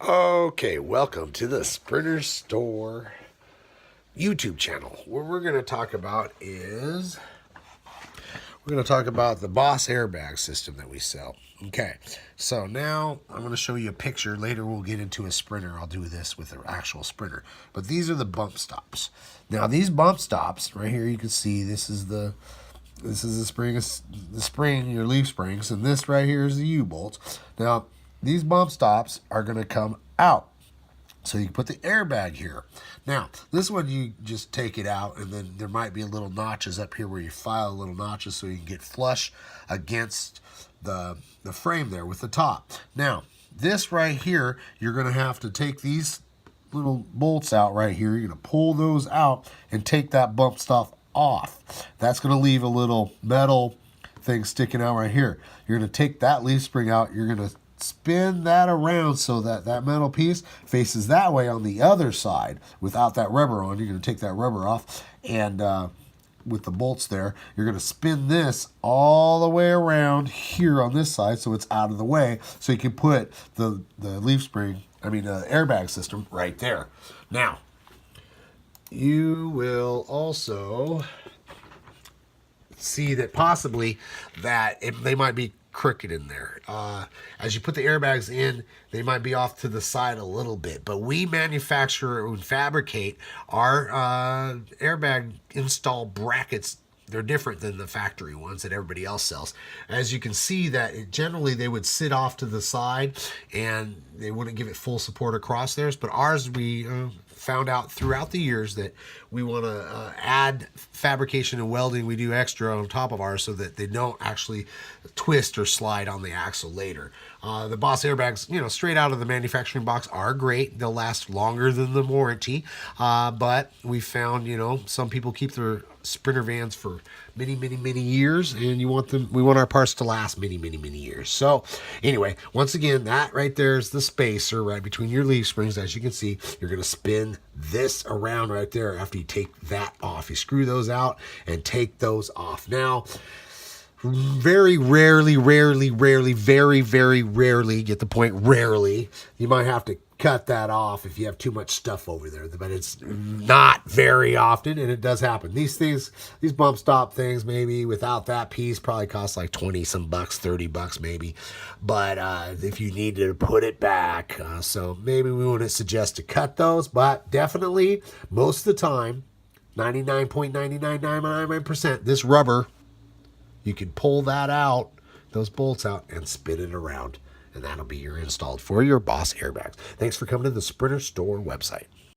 Okay, welcome to the Sprinter Store YouTube channel. What we're going to talk about is the Boss airbag system that we sell. Okay, so now I'm going to show you a picture. Later we'll get into a Sprinter. I'll do this with an actual Sprinter. But these are the bump stops. Now these bump stops right here, you can see this is the spring, your leaf springs, and this right here is the U-bolts. Now these bump stops are going to come out. So you can put the airbag here. Now, this one you just take it out, and then there might be a little notches up here where you file little notches so you can get flush against the frame there with the top. Now, this right here, you're going to have to take these little bolts out right here. You're going to pull those out and take that bump stop off. That's going to leave a little metal thing sticking out right here. You're going to take that leaf spring out. You're going to spin that around so that that metal piece faces that way on the other side without that rubber on. You're going to take that rubber off, and with the bolts there, you're going to spin this all the way around here on this side so it's out of the way, so you can put the leaf spring, airbag system right there. Now, you will also see that possibly they might be crooked in there. As you put the airbags in, they might be off to the side a little bit, but we manufacture and fabricate our airbag install brackets. They're different than the factory ones that everybody else sells. As you can see, that generally they would sit off to the side and they wouldn't give it full support across theirs, but ours, we found out throughout the years that we want to add fabrication and welding. We do extra on top of ours so that they don't actually twist or slide on the axle later. The Boss airbags, straight out of the manufacturing box are great. They'll last longer than the warranty, but we found, some people keep their Sprinter vans for many years, and we want our parts to last many years. So anyway, once again, that right there is the spacer right between your leaf springs. As you can see, you're going to spin this around right there after you take that off. You screw those out and take those off. Now, very rarely, very rarely, get the point, rarely, you might have to cut that off if you have too much stuff over there, but it's not very often, and it does happen. These bump stop things, maybe without that piece, probably cost like 20 some bucks, 30 bucks maybe, but if you needed to put it back, so maybe we wouldn't suggest to cut those, but definitely most of the time, 99.99999%, this rubber, you can pull that out, those bolts out, and spin it around. And that'll be your installed for your Boss airbags. Thanks for coming to the Sprinter Store website.